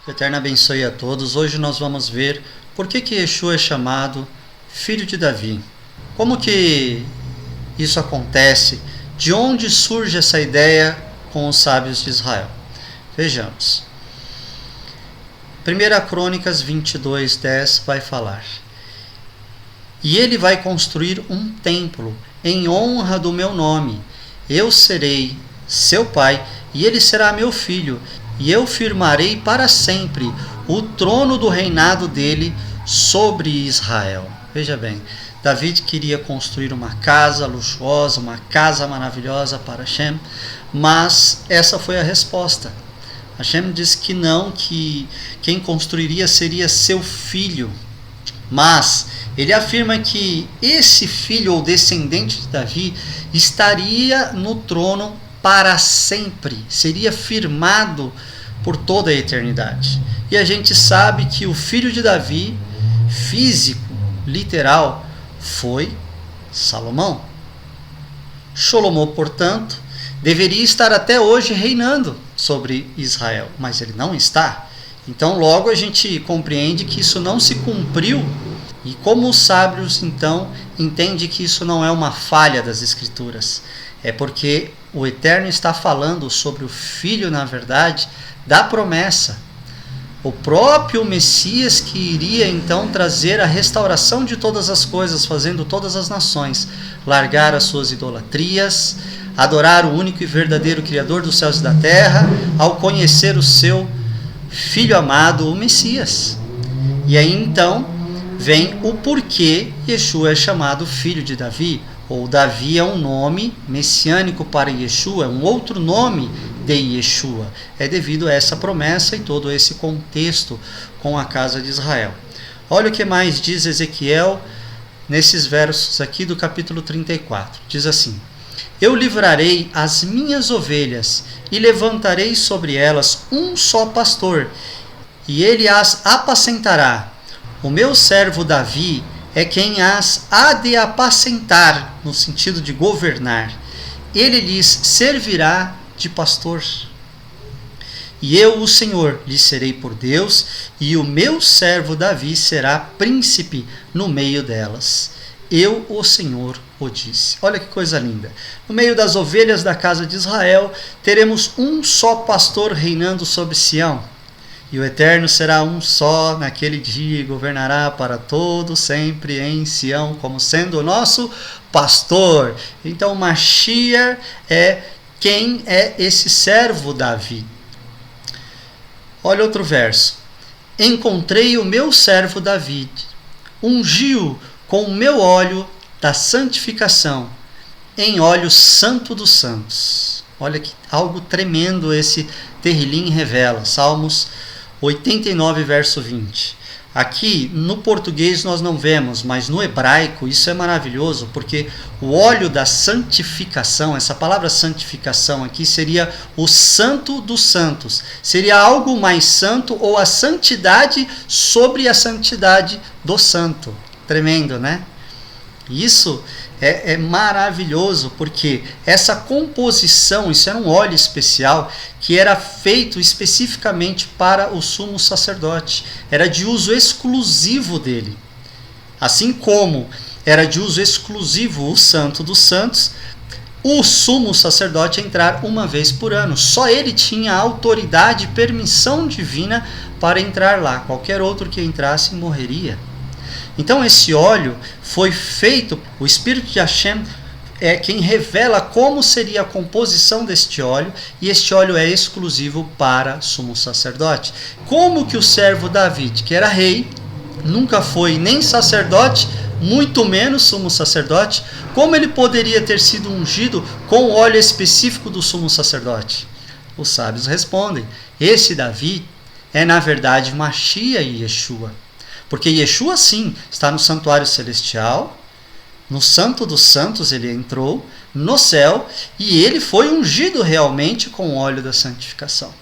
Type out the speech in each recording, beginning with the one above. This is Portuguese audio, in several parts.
Que o Eterno abençoe a todos. Hoje nós vamos ver por que Yeshua é chamado Filho de Davi. Como que isso acontece? De onde surge essa ideia com os sábios de Israel? Vejamos. 1 Crônicas 22:10 vai falar: E ele vai construir um templo em honra do meu nome. Eu serei seu pai e ele será meu filho. E eu firmarei para sempre o trono do reinado dele sobre Israel. Veja bem, Davi queria construir uma casa luxuosa, uma casa maravilhosa para Hashem, mas essa foi a resposta. Hashem disse que não, que quem construiria seria seu filho. Mas ele afirma que esse filho ou descendente de Davi estaria no trono para sempre, seria firmado por toda a eternidade. E a gente sabe que o filho de Davi, físico, literal, foi Salomão. Salomão, portanto, deveria estar até hoje reinando sobre Israel, mas ele não está. Então logo a gente compreende que isso não se cumpriu. E como os sábios, então, entendem que isso não é uma falha das Escrituras. É porque o Eterno está falando sobre o Filho, na verdade, da promessa. O próprio Messias que iria, então, trazer a restauração de todas as coisas, fazendo todas as nações largar as suas idolatrias, adorar o único e verdadeiro Criador dos céus e da terra, ao conhecer o seu Filho amado, o Messias. E aí, então, vem o porquê Yeshua é chamado Filho de Davi, ou Davi é um nome messiânico para Yeshua, é um outro nome de Yeshua. É devido a essa promessa e todo esse contexto com a casa de Israel. Olha o que mais diz Ezequiel nesses versos aqui do capítulo 34. Diz assim: Eu livrarei as minhas ovelhas e levantarei sobre elas um só pastor, e ele as apacentará. O meu servo Davi é quem as há de apacentar, no sentido de governar. Ele lhes servirá de pastor. E eu, o Senhor, lhes serei por Deus, e o meu servo Davi será príncipe no meio delas. Eu, o Senhor, o disse. Olha que coisa linda. No meio das ovelhas da casa de Israel, teremos um só pastor reinando sobre Sião. E o Eterno será um só naquele dia e governará para todo sempre em Sião, como sendo o nosso pastor. Então, Mashiach é quem é esse servo Davi. Olha outro verso. Encontrei o meu servo Davi, ungi-o com o meu óleo da santificação, em óleo santo dos santos. Olha que algo tremendo esse Terrilim revela. Salmos 89, verso 20. Aqui, no português nós não vemos, mas no hebraico isso é maravilhoso, porque o óleo da santificação, essa palavra santificação aqui seria o santo dos santos. Seria algo mais santo ou a santidade sobre a santidade do santo. Tremendo, né? Isso é maravilhoso, porque essa composição, isso era um óleo especial que era feito especificamente para o sumo sacerdote. Era de uso exclusivo dele. Assim como era de uso exclusivo o santo dos santos, o sumo sacerdote entrar uma vez por ano. Só ele tinha autoridade e permissão divina para entrar lá. Qualquer outro que entrasse morreria. Então esse óleo foi feito, o Espírito de Hashem é quem revela como seria a composição deste óleo, e este óleo é exclusivo para sumo sacerdote. Como que o servo Davi, que era rei, nunca foi nem sacerdote, muito menos sumo sacerdote, como ele poderia ter sido ungido com o óleo específico do sumo sacerdote? Os sábios respondem, esse Davi é na verdade Mashiach e Yeshua. Porque Yeshua, sim, está no santuário celestial, no santo dos santos ele entrou, no céu, e ele foi ungido realmente com o óleo da santificação.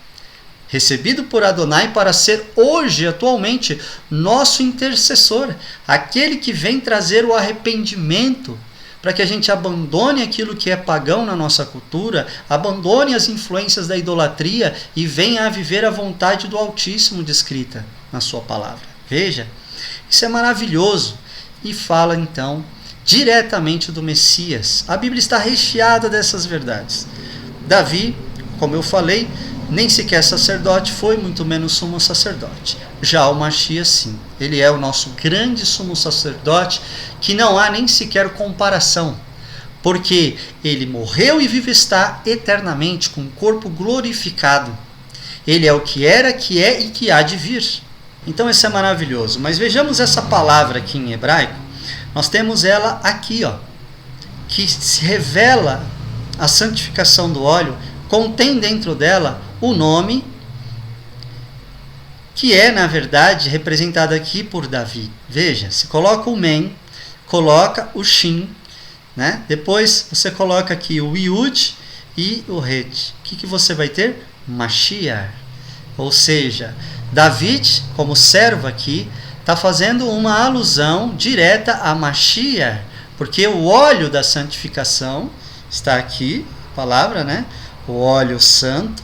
Recebido por Adonai para ser hoje, atualmente, nosso intercessor, aquele que vem trazer o arrependimento para que a gente abandone aquilo que é pagão na nossa cultura, abandone as influências da idolatria e venha a viver a vontade do Altíssimo descrita na sua palavra. Veja, isso é maravilhoso e fala então diretamente do Messias. A Bíblia está recheada dessas verdades. Davi, como eu falei, nem sequer sacerdote foi, muito menos sumo sacerdote. Já o Mashiach, sim. Ele é o nosso grande sumo sacerdote, que não há nem sequer comparação, porque ele morreu e vive está eternamente, com o corpo glorificado. Ele é o que era, que é e que há de vir. Então isso é maravilhoso. Mas vejamos essa palavra aqui em hebraico. Nós temos ela aqui, ó, que se revela a santificação do óleo, contém dentro dela o nome que é, na verdade, representado aqui por Davi. Veja, se coloca o Men, coloca o Shin, né? Depois você coloca aqui o Yud e o Het. O que você vai ter? Mashiach. Ou seja, David, como servo aqui, está fazendo uma alusão direta a Mashiach, porque o óleo da santificação está aqui, a palavra, né? O óleo santo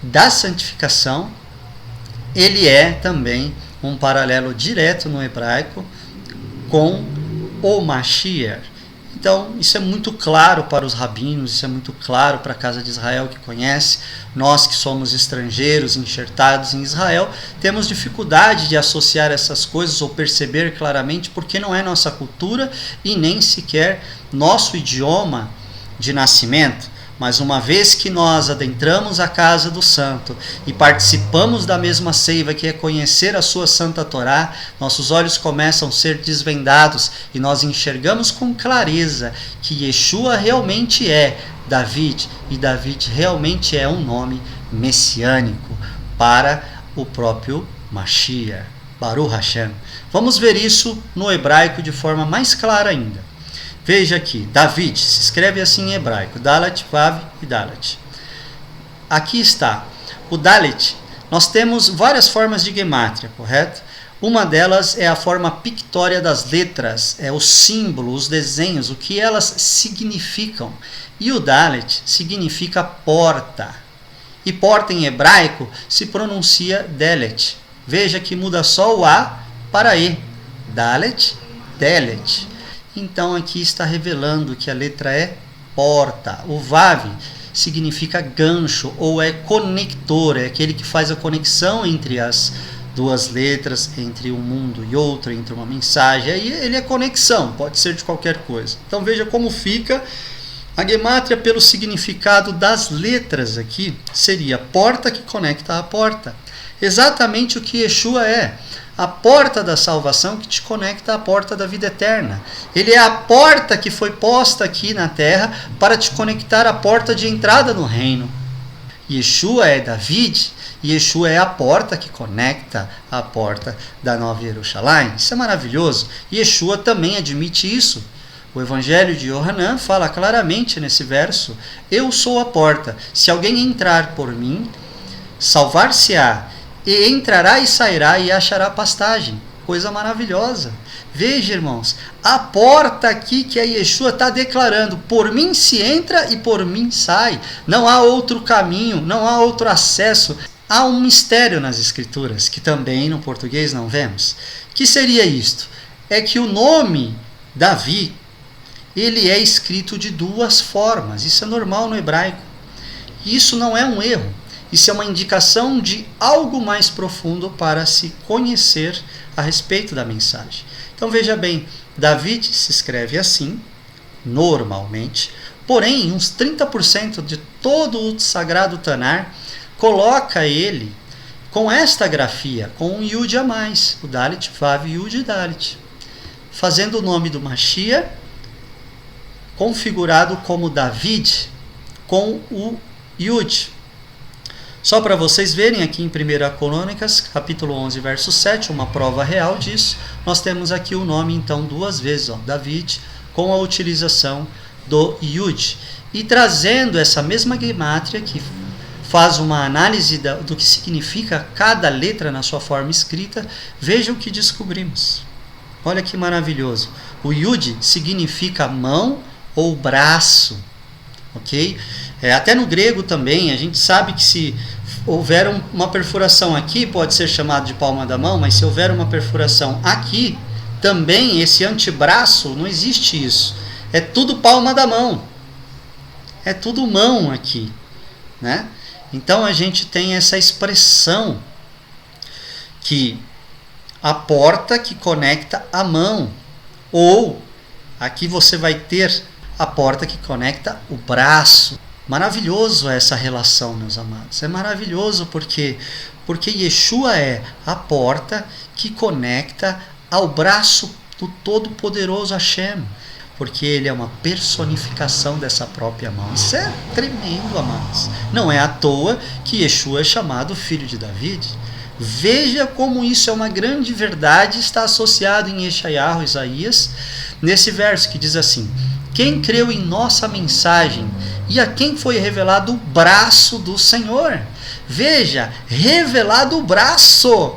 da santificação, ele é também um paralelo direto no hebraico com o Mashiach. Então, isso é muito claro para os rabinos, isso é muito claro para a casa de Israel que conhece. Nós que somos estrangeiros, enxertados em Israel, temos dificuldade de associar essas coisas ou perceber claramente, porque não é nossa cultura e nem sequer nosso idioma de nascimento. Mas uma vez que nós adentramos a casa do santo e participamos da mesma seiva que é conhecer a sua santa Torá, nossos olhos começam a ser desvendados e nós enxergamos com clareza que Yeshua realmente é David e David realmente é um nome messiânico para o próprio Mashiach, Baruch Hashem. Vamos ver isso no hebraico de forma mais clara ainda. Veja aqui, David, se escreve assim em hebraico, Dalet, Vav e Dalet. Aqui está, o Dalet, nós temos várias formas de gemátria, correto? Uma delas é a forma pictória das letras, é o símbolo, os desenhos, o que elas significam. E o Dalet significa porta. E porta em hebraico se pronuncia Delet. Veja que muda só o A para E. Dalet, Delet. Então aqui está revelando que a letra é porta. O Vav significa gancho ou é conector, é aquele que faz a conexão entre as duas letras, entre um mundo e outro, entre uma mensagem. Aí ele é conexão, pode ser de qualquer coisa. Então veja como fica a gemátria pelo significado das letras aqui. Seria porta que conecta a porta. Exatamente o que Yeshua é. A porta da salvação que te conecta à porta da vida eterna. Ele é a porta que foi posta aqui na terra para te conectar à porta de entrada no reino. Yeshua é David, e Yeshua é a porta que conecta à porta da Nova Jerusalém. Isso é maravilhoso. Yeshua também admite isso. O Evangelho de Yohanan fala claramente nesse verso: eu sou a porta. Se alguém entrar por mim, salvar-se-á. E entrará e sairá e achará pastagem. Coisa maravilhosa. Veja, irmãos, a porta aqui que a Yeshua está declarando, por mim se entra e por mim sai. Não há outro caminho, não há outro acesso. Há um mistério nas Escrituras, que também no português não vemos. Que seria isto? É que o nome Davi, ele é escrito de duas formas. Isso é normal no hebraico. Isso não é um erro. Isso é uma indicação de algo mais profundo para se conhecer a respeito da mensagem. Então veja bem, David se escreve assim, normalmente, porém uns 30% de todo o sagrado Tanar coloca ele com esta grafia, com um Yud a mais, o Dalet, Vav, Yud e Dalet, fazendo o nome do Mashiach configurado como David com o Yud. Só para vocês verem aqui em 1 Crônicas, capítulo 11, verso 7, uma prova real disso, nós temos aqui o nome então duas vezes, ó, David, com a utilização do Yud. E trazendo essa mesma gemátria que faz uma análise do que significa cada letra na sua forma escrita, veja o que descobrimos. Olha que maravilhoso. O Yud significa mão ou braço, ok? Até no grego também, a gente sabe que se houver uma perfuração aqui, pode ser chamado de palma da mão, mas se houver uma perfuração aqui, também esse antebraço, não existe isso. É tudo palma da mão. É tudo mão aqui, né? Então a gente tem essa expressão que a porta que conecta a mão, ou aqui você vai ter a porta que conecta o braço. Maravilhoso essa relação, meus amados. É maravilhoso porque Yeshua é a porta que conecta ao braço do Todo-Poderoso Hashem, porque ele é uma personificação dessa própria mão. Isso é tremendo, amados. Não é à toa que Yeshua é chamado filho de David. Veja como isso é uma grande verdade, está associado em Yeshayahu, Isaías, nesse verso que diz assim: quem creu em nossa mensagem e a quem foi revelado o braço do Senhor. Veja, revelado o braço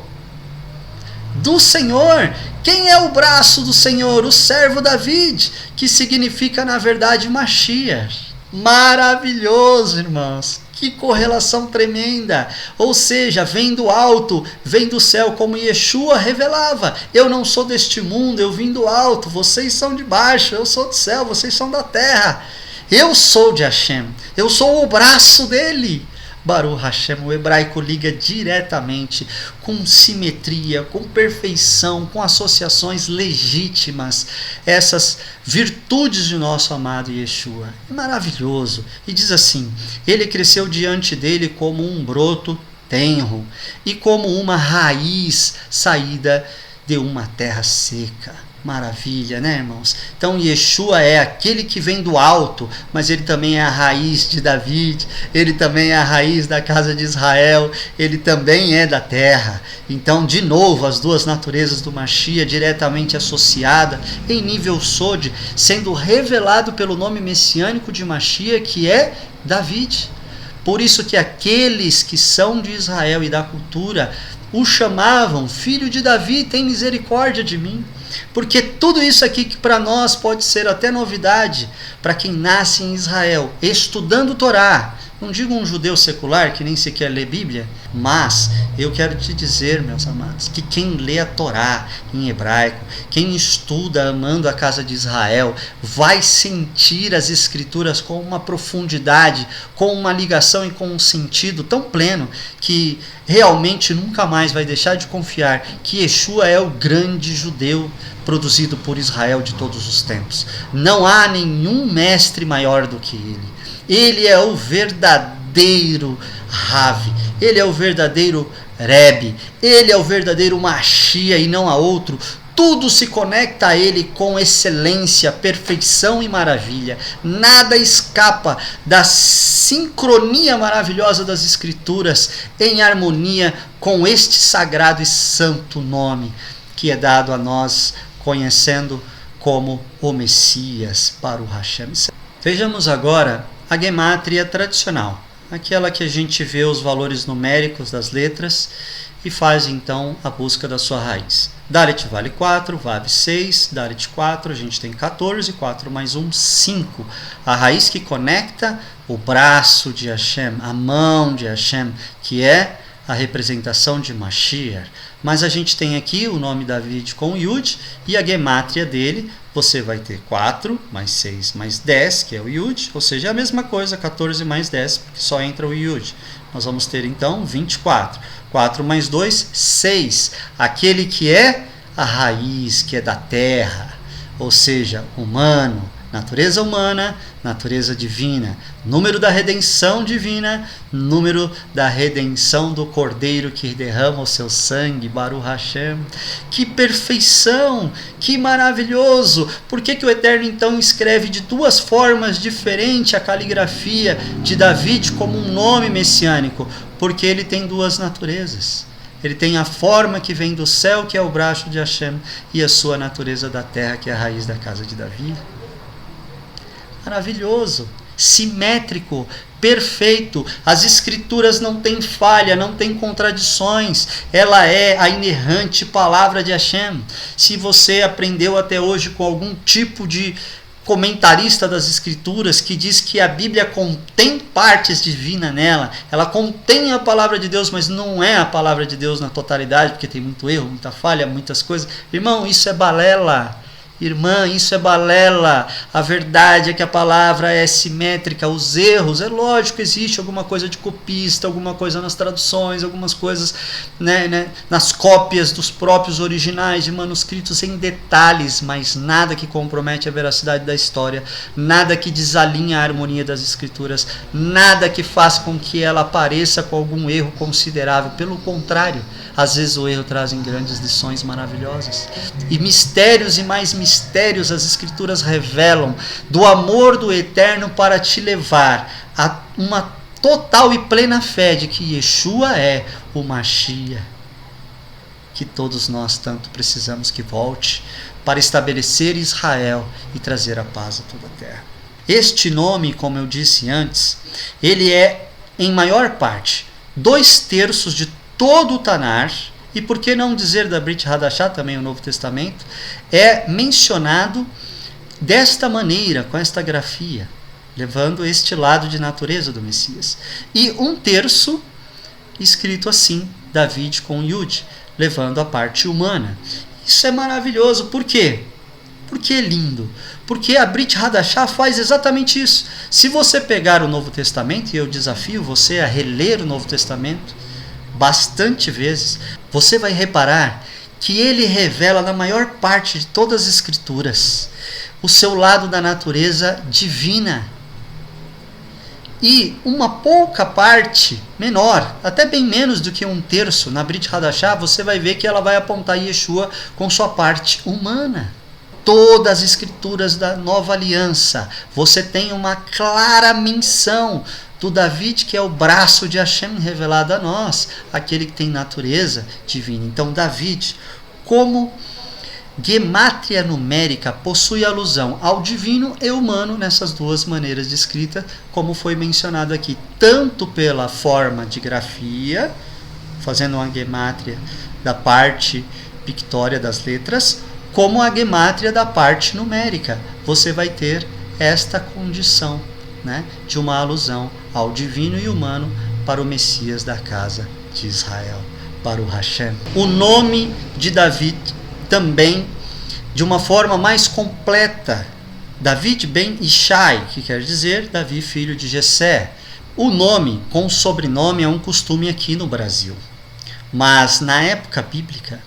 do Senhor. Quem é o braço do Senhor? O servo David, que significa na verdade Mashiach. Maravilhoso, irmãos. Que correlação tremenda. Ou seja, vem do alto, vem do céu, como Yeshua revelava. Eu não sou deste mundo, eu vim do alto. Vocês são de baixo, eu sou do céu, vocês são da terra. Eu sou de Hashem, eu sou o braço dele. Baruch Hashem, o hebraico liga diretamente, com simetria, com perfeição, com associações legítimas, essas virtudes de nosso amado Yeshua. É maravilhoso. E diz assim: ele cresceu diante dele como um broto tenro e como uma raiz saída de uma terra seca. Maravilha, né, irmãos? Então Yeshua é aquele que vem do alto, mas ele também é a raiz de David, ele também é a raiz da casa de Israel, ele também é da terra. Então, de novo, as duas naturezas do Mashiach diretamente associadas em nível Sod, sendo revelado pelo nome messiânico de Mashiach, que é David. Por isso que aqueles que são de Israel e da cultura o chamavam filho de Davi, tem misericórdia de mim. Porque tudo isso aqui que para nós pode ser até novidade, para quem nasce em Israel, estudando Torá, não digo um judeu secular que nem sequer lê Bíblia, mas eu quero te dizer, meus amados, que quem lê a Torá em hebraico, quem estuda amando a casa de Israel, vai sentir as escrituras com uma profundidade, com uma ligação e com um sentido tão pleno, que realmente nunca mais vai deixar de confiar que Yeshua é o grande judeu produzido por Israel de todos os tempos. Não há nenhum mestre maior do que ele. Ele é o verdadeiro Rav, ele é o verdadeiro Rebbe, ele é o verdadeiro Mashiach e não há outro. Tudo se conecta a ele com excelência, perfeição e maravilha. Nada escapa da sincronia maravilhosa das Escrituras em harmonia com este sagrado e santo nome que é dado a nós, conhecendo como o Messias, Baruch Hashem. Vejamos agora a gemátria tradicional, aquela que a gente vê os valores numéricos das letras e faz então a busca da sua raiz. Dalet vale 4, Vav 6, Dalet 4, a gente tem 14, 4 mais 1, 5. A raiz que conecta o braço de Hashem, a mão de Hashem, que é a representação de Mashiach. Mas a gente tem aqui o nome David com Yud e a gemátria dele, você vai ter 4 mais 6 mais 10, que é o Yud, ou seja, é a mesma coisa, 14 mais 10, porque só entra o Yud. Nós vamos ter então 24. 4 mais 2, 6. Aquele que é a raiz, que é da terra, ou seja, humano, natureza humana, natureza divina, número da redenção divina, número da redenção do Cordeiro que derrama o seu sangue, Baruch Hashem. Que perfeição, que maravilhoso! Por que o Eterno então escreve de duas formas diferentes a caligrafia de David como um nome messiânico? Porque ele tem duas naturezas. Ele tem a forma que vem do céu, que é o braço de Hashem, e a sua natureza da terra, que é a raiz da casa de Davi. Maravilhoso. simétrico, perfeito. As escrituras não têm falha, não têm contradições. Ela é a inerrante palavra de Hashem. Se você aprendeu até hoje com algum tipo de comentarista das escrituras que diz que a Bíblia contém partes divinas nela, ela contém a palavra de Deus, mas não é a palavra de Deus na totalidade, porque tem muito erro, muita falha, muitas coisas. Irmão, isso é balela. Irmã, isso é balela. A verdade é que a palavra é simétrica. Os erros, é lógico, existe alguma coisa de copista, alguma coisa nas traduções, algumas coisas nas cópias dos próprios originais de manuscritos em detalhes, mas nada que compromete a veracidade da história, nada que desalinha a harmonia das escrituras, nada que faça com que ela apareça com algum erro considerável. Pelo contrário, às vezes o erro traz grandes lições maravilhosas. E mistérios e mais mistérios as escrituras revelam do amor do Eterno para te levar a uma total e plena fé de que Yeshua é o Mashiach, que todos nós tanto precisamos que volte para estabelecer Israel e trazer a paz a toda a terra. Este nome, como eu disse antes, ele é, em maior parte, 2/3 de todo o Tanar, e por que não dizer da Brit Hadashah, também o Novo Testamento, é mencionado desta maneira, com esta grafia, levando este lado de natureza do Messias. E 1/3 escrito assim, David com Yud, levando a parte humana. Isso é maravilhoso. Por quê? Porque é lindo. Porque a Brit Hadashah faz exatamente isso. Se você pegar o Novo Testamento, e eu desafio você a reler o Novo Testamento bastante vezes, você vai reparar que ele revela na maior parte de todas as escrituras o seu lado da natureza divina. E uma pouca parte, menor, até bem menos do que 1/3, na Brit Hadashah, você vai ver que ela vai apontar Yeshua com sua parte humana. Todas as escrituras da Nova Aliança, você tem uma clara menção do David, que é o braço de Hashem revelado a nós, aquele que tem natureza divina. Então, David, como gemátria numérica, possui alusão ao divino e humano nessas duas maneiras de escrita, como foi mencionado aqui, tanto pela forma de grafia, fazendo uma gemátria da parte pictória das letras, como a gemátria da parte numérica. Você vai ter esta condição, de uma alusão ao divino e humano para o Messias da casa de Israel, para o Hashem. O nome de David também, de uma forma mais completa, David ben Ishai, que quer dizer Davi, filho de Jessé. O nome com sobrenome é um costume aqui no Brasil, mas na época bíblica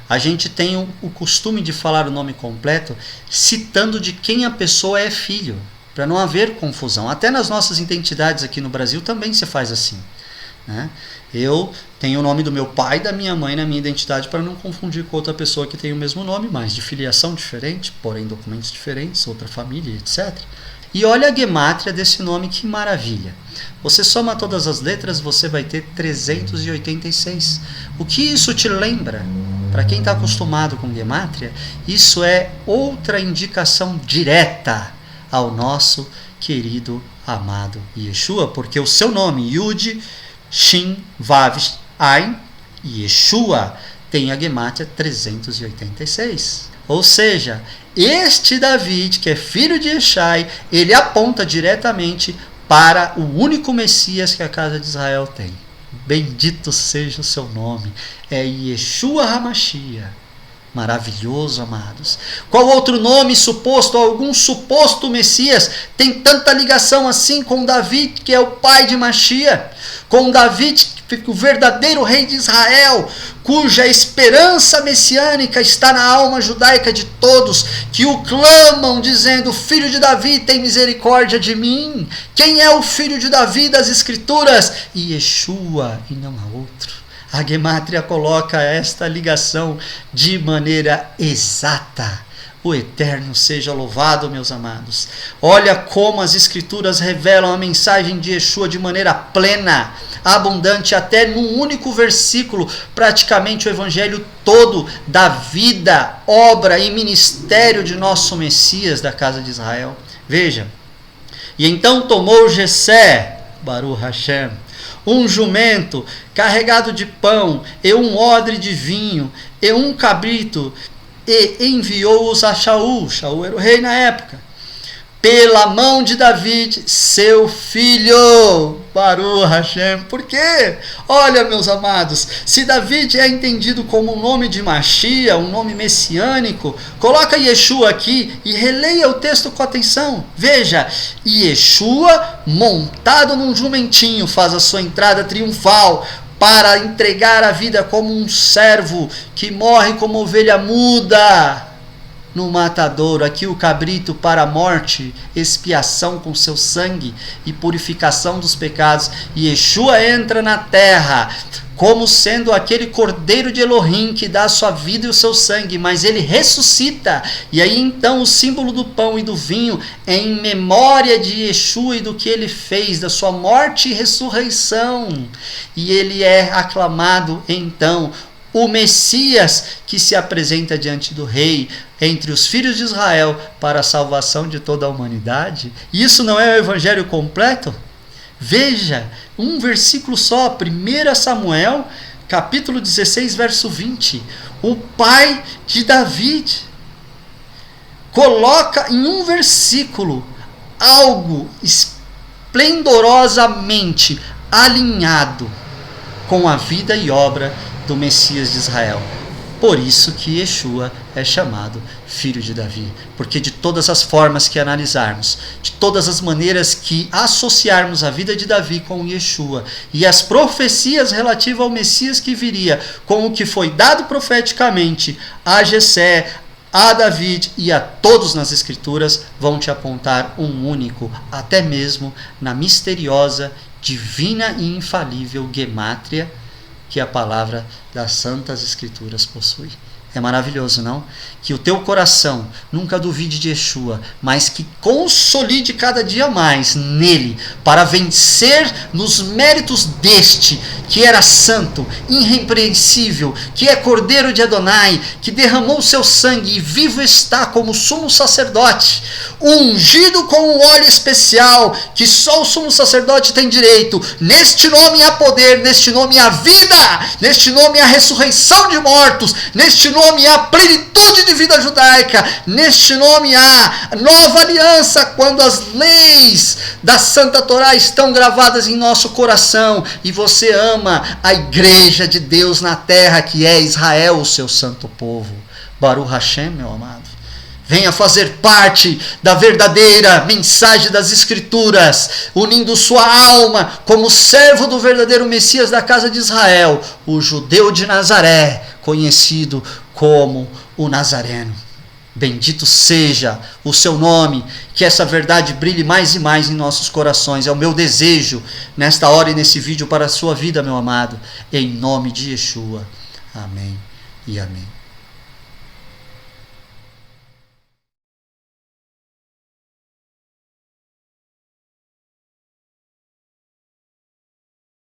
a gente tem o costume de falar o nome completo citando de quem a pessoa é filho, para não haver confusão. Até nas nossas identidades aqui no Brasil também se faz assim. Eu tenho o nome do meu pai e da minha mãe na minha identidade para não confundir com outra pessoa que tem o mesmo nome, mas de filiação diferente, porém documentos diferentes, outra família, etc. E olha a gemátria desse nome, que maravilha. Você soma todas as letras, você vai ter 386. O que isso te lembra? Para quem está acostumado com gemátria, isso é outra indicação direta ao nosso querido, amado Yeshua, porque o seu nome, Yud, Shin, Vav, Ain, Yeshua, tem a gemátria 386. Ou seja, este David, que é filho de Ishai, ele aponta diretamente para o único Messias que a casa de Israel tem. Bendito seja o seu nome. É Yeshua HaMashiach. Maravilhoso, amados. Qual outro nome suposto, algum suposto Messias, tem tanta ligação assim com David, que é o pai de Mashiach, com David, o verdadeiro rei de Israel, cuja esperança messiânica está na alma judaica de todos, que o clamam dizendo: filho de Davi, tem misericórdia de mim. Quem é o filho de Davi das escrituras? Yeshua, e não há outro. A gemátria coloca esta ligação de maneira exata. O Eterno seja louvado, meus amados. Olha como as Escrituras revelam a mensagem de Yeshua de maneira plena, abundante, até num único versículo, praticamente o Evangelho todo da vida, obra e ministério de nosso Messias da casa de Israel. Veja, E então tomou Jessé, Baruch Hashem, um jumento carregado de pão, e um odre de vinho, e um cabrito, e enviou-os a Shaul. Shaul era o rei na época, pela mão de David, seu filho. Baruch Hashem. Por quê? Olha, meus amados, se David é entendido como um nome de Mashiach, um nome messiânico, coloca Yeshua aqui e releia o texto com atenção. Veja, Yeshua montado num jumentinho faz a sua entrada triunfal para entregar a vida como um servo que morre como ovelha muda no matadouro. Aqui o cabrito para a morte, expiação com seu sangue e purificação dos pecados. E Yeshua entra na terra como sendo aquele cordeiro de Elohim que dá a sua vida e o seu sangue, mas ele ressuscita. E aí então o símbolo do pão e do vinho é em memória de Yeshua e do que ele fez, da sua morte e ressurreição. E ele é aclamado então o Messias que se apresenta diante do rei entre os filhos de Israel para a salvação de toda a humanidade. E isso não é o evangelho completo? Veja, um versículo só, 1 Samuel, capítulo 16, verso 20. O pai de David coloca em um versículo algo esplendorosamente alinhado com a vida e obra do Messias de Israel. Por isso que Yeshua é chamado filho de Davi, porque de todas as formas que analisarmos, de todas as maneiras que associarmos a vida de Davi com Yeshua e as profecias relativas ao Messias que viria, com o que foi dado profeticamente a Jessé, a David e a todos nas Escrituras, vão te apontar um único, até mesmo na misteriosa, divina e infalível Gemátria que a palavra das Santas Escrituras possui. É maravilhoso, não? Que o teu coração nunca duvide de Yeshua, mas que consolide cada dia mais nele, para vencer nos méritos deste, que era santo, irrepreensível, que é Cordeiro de Adonai, que derramou o seu sangue e vivo está como sumo sacerdote, ungido com um óleo especial, que só o sumo sacerdote tem direito. Neste nome há poder, neste nome há vida, neste nome há ressurreição de mortos, neste nome há plenitude de vida judaica, neste nome há nova aliança, quando as leis da Santa Torá estão gravadas em nosso coração, e você ama a igreja de Deus na terra, que é Israel, o seu santo povo. Baruch Hashem, meu amado. Venha fazer parte da verdadeira mensagem das Escrituras, unindo sua alma como servo do verdadeiro Messias da casa de Israel, o judeu de Nazaré, conhecido como o Nazareno. Bendito seja o seu nome, que essa verdade brilhe mais e mais em nossos corações. É o meu desejo nesta hora e nesse vídeo para a sua vida, meu amado, em nome de Yeshua. Amém e amém.